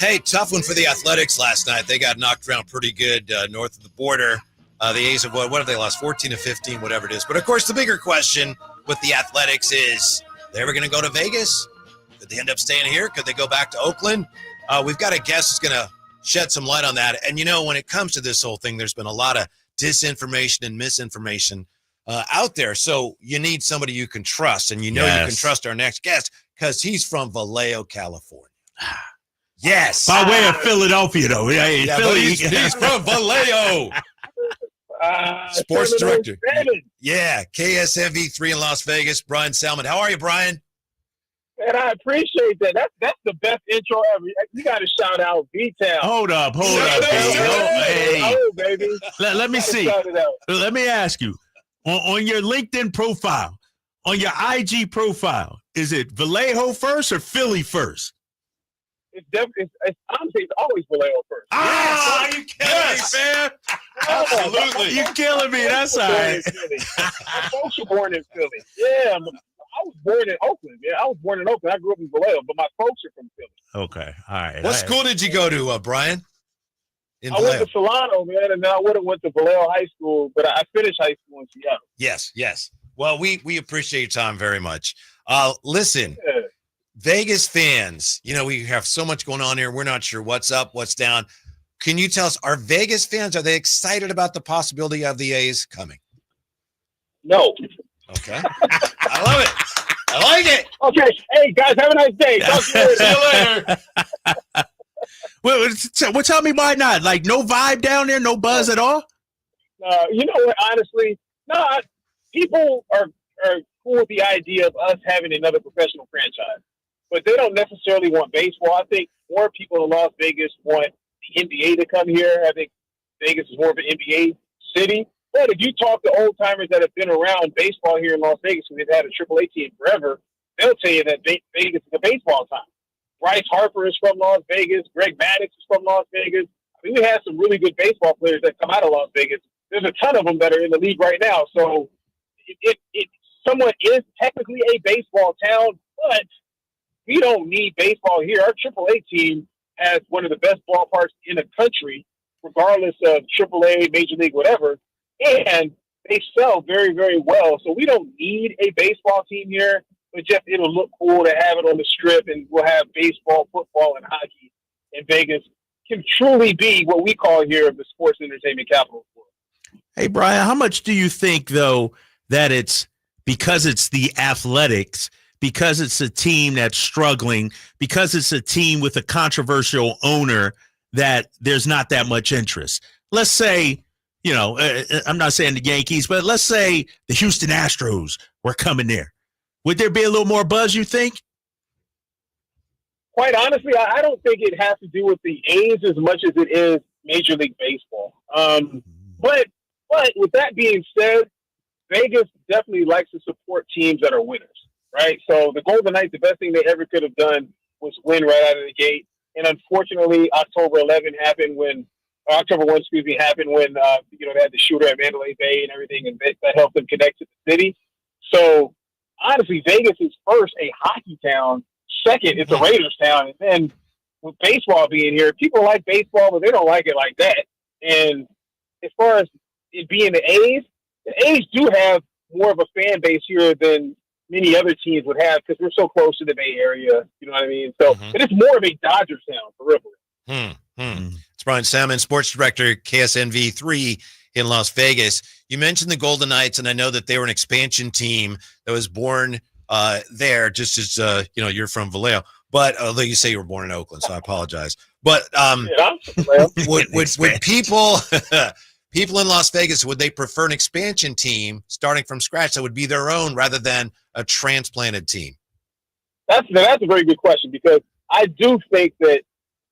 Hey, tough one for the Athletics last night. They got knocked around pretty good north of the border. The A's have what have they lost? 14 to 15, whatever it is. But of course, the bigger question with the Athletics is: they ever going to go to Vegas? Could they end up staying here? Could they go back to Oakland? We've got a guest who's going to shed some light on that. And when it comes to this whole thing, there's been a lot of disinformation and misinformation out there. So you need somebody you can trust, and you can trust our next guest because he's from Vallejo, California. Yes. By way of Philadelphia, though. Yeah, Philly. He's from Vallejo. Sports director. Yeah, KSNV 3 in Las Vegas, Bryan Salmond. How are you, Bryan? And I appreciate that. That's the best intro ever. You got to shout out B-Town. Hold up, baby. Let me see. Let me ask you. On your LinkedIn profile, on your IG profile, is it Vallejo first or Philly first? It's definitely. Honestly, it's always Vallejo first. Are you killing me, man? Absolutely. You're killing me. That's all right. My folks were born in Philly. Yeah, I was born in Oakland. Yeah, I was born in Oakland. I grew up in Vallejo, but my folks are from Philly. Okay. All right. What school did you go to, Bryan? I went to Solano, man, and then I would have went to Vallejo High School, but I finished high school in Seattle. Yes. Well, we appreciate your time very much. Listen. Yeah. Vegas fans, we have so much going on here. We're not sure what's up, what's down. Can you tell us, are Vegas fans, are they excited about the possibility of the A's coming? No. Okay. I love it. I like it. Okay. Hey, guys, have a nice day. Talk to you later. Well, tell me why not? Like, no vibe down there, no buzz at all? You know what, honestly, people are cool with the idea of us having another professional franchise. But they don't necessarily want baseball. I think more people in Las Vegas want the NBA to come here. I think Vegas is more of an NBA city. But if you talk to old timers that have been around baseball here in Las Vegas, and they've had a AAA team forever, they'll tell you that Vegas is a baseball town. Bryce Harper is from Las Vegas. Greg Maddux is from Las Vegas. I mean, we have some really good baseball players that come out of Las Vegas. There's a ton of them that are in the league right now. So it somewhat is technically a baseball town, but we don't need baseball here. Our AAA team has one of the best ballparks in the country, regardless of AAA, Major League, whatever, and they sell very, very well. So we don't need a baseball team here, but just it'll look cool to have it on the Strip, and we'll have baseball, football, and hockey in Vegas. Can truly be what we call here the sports entertainment capital. Hey, Bryan, how much do you think, though, that it's because it's the Athletics, because it's a team that's struggling, because it's a team with a controversial owner, that there's not that much interest? Let's say, I'm not saying the Yankees, but let's say the Houston Astros were coming there. Would there be a little more buzz, you think? Quite honestly, I don't think it has to do with the A's as much as it is Major League Baseball. But with that being said, Vegas definitely likes to support teams that are winners. Right, so the Golden Knights, the best thing they ever could have done was win right out of the gate. And unfortunately, October 1 happened when they had the shooter at Mandalay Bay and everything, and that helped them connect to the city. So honestly, Vegas is first a hockey town, second it's a Raiders town, and then with baseball being here, people like baseball, but they don't like it like that. And as far as it being the A's do have more of a fan base here than many other teams would have because we're so close to the Bay Area. You know what I mean? So it's more of a Dodgers town for real. It's Bryan Salmond, sports director, KSNV 3 in Las Vegas. You mentioned the Golden Knights, and I know that they were an expansion team that was born there, just as, you're from Vallejo. But although you say you were born in Oakland, so I apologize. But would people... People in Las Vegas, would they prefer an expansion team starting from scratch that would be their own rather than a transplanted team? That's a very good question, because I do think that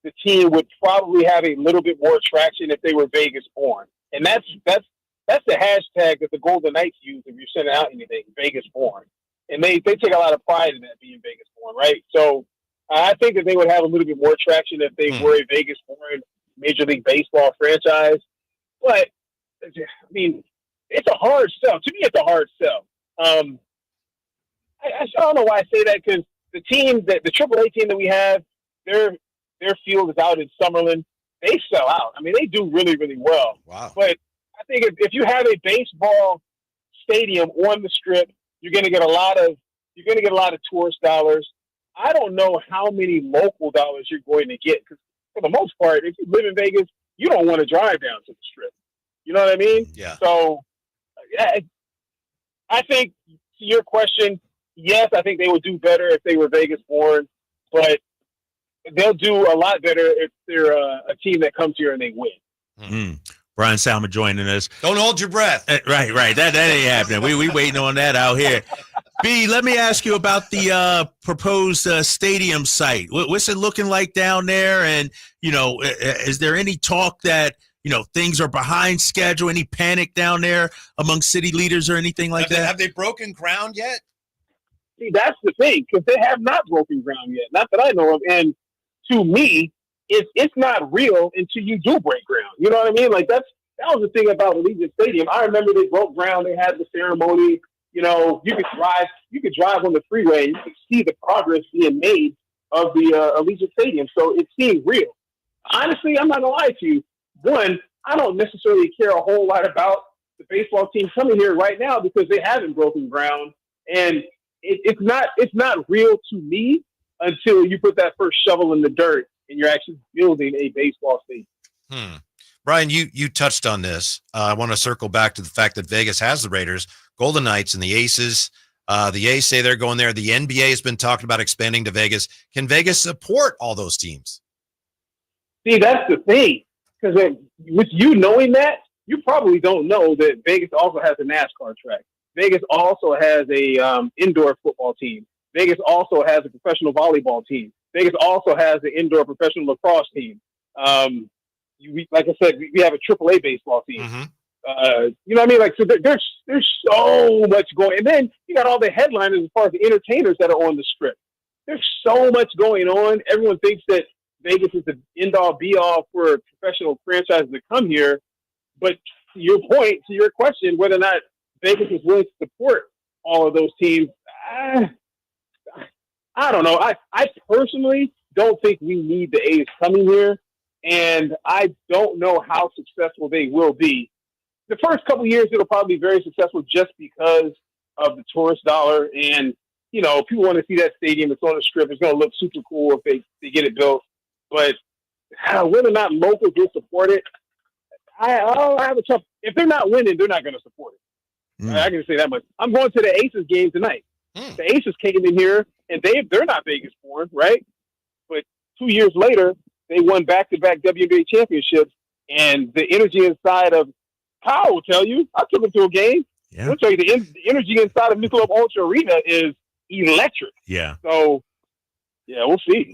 the team would probably have a little bit more traction if they were Vegas born. And that's the hashtag that the Golden Knights use if you're sending out anything, Vegas born. And they take a lot of pride in that, being Vegas born, right? So I think that they would have a little bit more traction if they were a Vegas born Major League Baseball franchise. But, I mean, it's a hard sell. To me, it's a hard sell. I don't know why I say that, because the AAA team that we have, they're their field is out in Summerlin. They sell out. I mean, they do really, really well. Wow. But I think if you have a baseball stadium on the Strip, you're going to get a lot of tourist dollars. I don't know how many local dollars you're going to get, because for the most part, if you live in Vegas, you don't want to drive down to the Strip. You know what I mean? Yeah. So I think, to your question, yes, I think they would do better if they were Vegas born, but they'll do a lot better if they're a team that comes here and they win. Mm-hmm. Bryan Salmond joining us. Don't hold your breath. Right. That ain't happening. We waiting on that out here. B, let me ask you about the proposed stadium site. What's it looking like down there? And, is there any talk that, things are behind schedule, any panic down there among city leaders or anything like that? Have they broken ground yet? See, that's the thing, because they have not broken ground yet. Not that I know of. And to me, it's not real until you do break ground. You know what I mean? Like that was the thing about Allegiant Stadium. I remember they broke ground. They had the ceremony. You could drive on the freeway and you could see the progress being made of the Allegiant Stadium. So it seemed real. Honestly, I'm not gonna lie to you. One, I don't necessarily care a whole lot about the baseball team coming here right now because they haven't broken ground, and it's not real to me until you put that first shovel in the dirt and you're actually building a baseball stadium. Bryan, you touched on this. I want to circle back to the fact that Vegas has the Raiders, Golden Knights, and the Aces. The A's say they're going there. The NBA has been talking about expanding to Vegas. Can Vegas support all those teams? See, that's the thing. Because with you knowing that, you probably don't know that Vegas also has a NASCAR track. Vegas also has a indoor football team. Vegas also has a professional volleyball team. Vegas also has an indoor professional lacrosse team. Like I said, we have a AAA baseball team. Mm-hmm. You know what I mean? Like, so there's so much going. And then you got all the headliners as far as the entertainers that are on the Strip. There's so much going on. Everyone thinks that Vegas is the end-all, be-all for professional franchises to come here. But to your point, to your question, whether or not Vegas is willing to support all of those teams, I don't know. I personally don't think we need the A's coming here, and I don't know how successful they will be. The first couple of years, it'll probably be very successful just because of the tourist dollar, and people want to see that stadium. It's on the Strip. It's going to look super cool if they get it built. But whether or not locals will support it, I have a tough. If they're not winning, they're not going to support it. I can say that much. I'm going to the Aces game tonight. The Aces came in here, and they're not Vegas born, right? But 2 years later, they won back-to-back WNBA championships, and the energy inside of Kyle will tell you. I took him to a game. Yeah. I'll tell you the energy inside of Michelob Ultra Arena is electric. Yeah. So. Yeah, we'll see.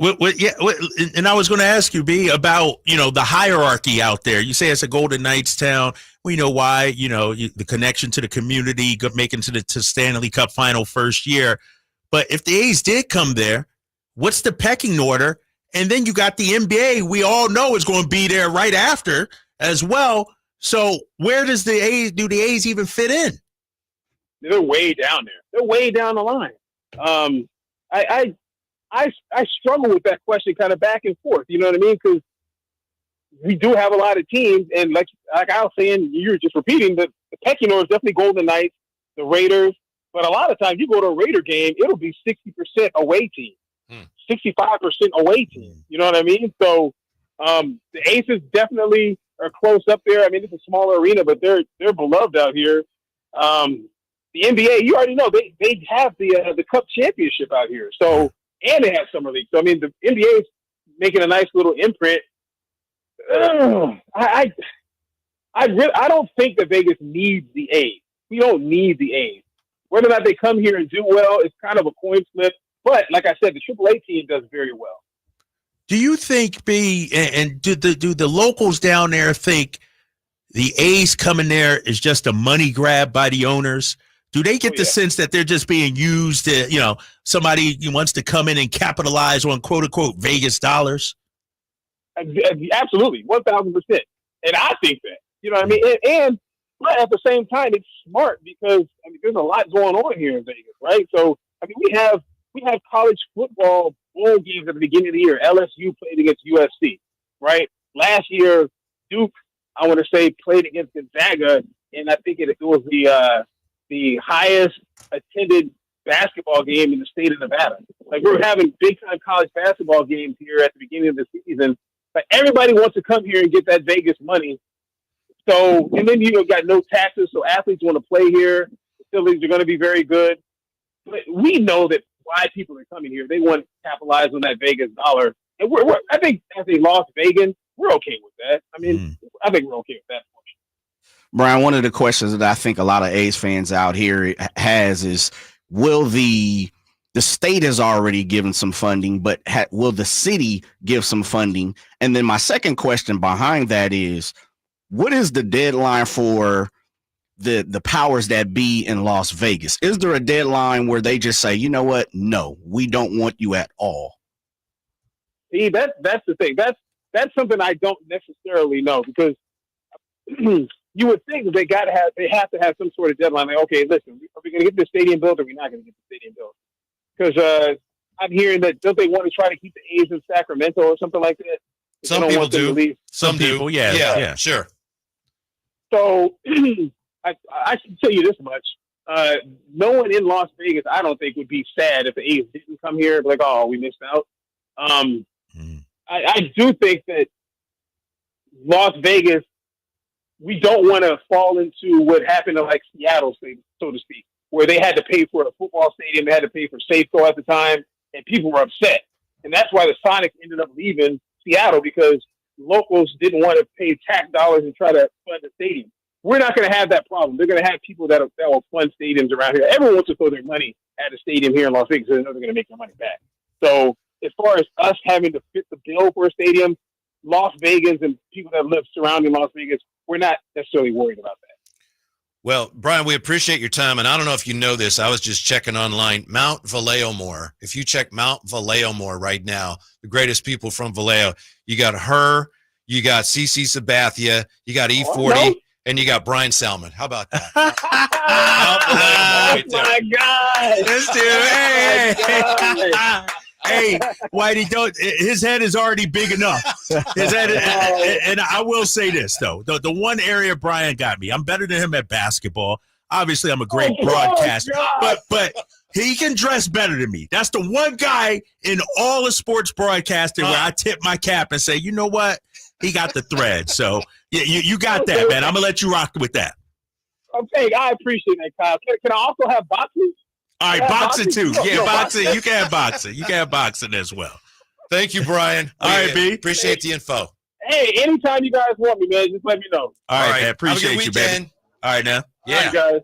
And I was going to ask you, B, about, the hierarchy out there. You say it's a Golden Knights town. We know why, the connection to the community, making to Stanley Cup final first year. But if the A's did come there, what's the pecking order? And then you got the NBA we all know is going to be there right after as well. So where do the A's even fit in? They're way down there. They're way down the line. I struggle with that question kind of back and forth. You know what I mean? Because we do have a lot of teams, and like I was saying, you're just repeating, the pecking order is definitely Golden Knights, the Raiders. But a lot of times you go to a Raider game, it'll be 60% away team, 65% away team. You know what I mean? So the Aces definitely are close up there. I mean, it's a smaller arena, but they're beloved out here. The NBA, you already know, they have the Cup championship out here. So. And they have summer league. So, I mean, the NBA is making a nice little imprint. I don't think that Vegas needs the A's. We don't need the A's. Whether or not they come here and do well is kind of a coin flip. But, like I said, the AAA team does very well. Do you think, B, and do the locals down there think the A's coming there is just a money grab by the owners? Do they get the sense that they're just being used to, somebody wants to come in and capitalize on quote unquote Vegas dollars? Absolutely. 1,000%. And I think that, you know what I mean? But at the same time, it's smart because there's a lot going on here in Vegas, right? So, we have college football bowl games at the beginning of the year. LSU played against USC, right? Last year, Duke, I want to say, played against Gonzaga, and I think it was the highest attended basketball game in the state of Nevada. Like, we're having big time college basketball games here at the beginning of the season. Like, everybody wants to come here and get that Vegas money. So, and then you got no taxes, so athletes want to play here. Facilities are going to be very good. But we know that why people are coming here. They want to capitalize on that Vegas dollar. And I think as a Las Vegas, we're okay with that. I mean, I think we're okay with that portion. Bryan, one of the questions that I think a lot of A's fans out here has is, will the state has already given some funding, but will the city give some funding? And then my second question behind that is, what is the deadline for the powers that be in Las Vegas? Is there a deadline where they just say, you know what? No, we don't want you at all? See, that's the thing. That's something I don't necessarily know, because you would think that they have to have some sort of deadline. Like, okay, listen, are we going to get the stadium built, or are we not going to get the stadium built? Because I'm hearing that, don't they want to try to keep the A's in Sacramento or something like that? Some people do. Some people, yeah, sure. So I can tell you this much. No one in Las Vegas, I don't think, would be sad if the A's didn't come here. Like, oh, we missed out. I do think that Las Vegas, we don't want to fall into what happened to, like, Seattle, so to speak, where they had to pay for a football stadium, they had to pay for Safeco at the time, and people were upset. And that's why the Sonics ended up leaving Seattle, because locals didn't want to pay tax dollars and try to fund the stadium. We're not going to have that problem. They're going to have people that will fund stadiums around here. Everyone wants to throw their money at a stadium here in Las Vegas, so they know they're going to make their money back. So as far as us having to fit the bill for a stadium, Las Vegas and people that live surrounding Las Vegas, we're not necessarily worried about that. Well, Bryan, we appreciate your time. And I don't know if you know this. I was just checking online. Mount Vallejo. If you check Mount Vallejo right now, the greatest people from Vallejo, you got her, you got CC Sabathia, you got E40, and you got Bryan Salmond. How about that? Oh, my God. Let's do it. Hey, Whitey, his head is already big enough. His head, and I will say this, though. The one area Bryan got me, I'm better than him at basketball. Obviously, I'm a great broadcaster, but he can dress better than me. That's the one guy in all of sports broadcasting where I tip my cap and say, you know what? He got the thread. So you got that, man. I'm going to let you rock with that. Okay, I appreciate that, Kyle. Can I also have boxing? All right, boxing too. Yeah, boxing. You can have boxing. You can have boxing as well. Thank you, Bryan. All right, B. Appreciate the info. Hey, anytime you guys want me, man, just let me know. All right, man. Appreciate Have a good you, weekend. baby. All right, now. Yeah. All right, guys.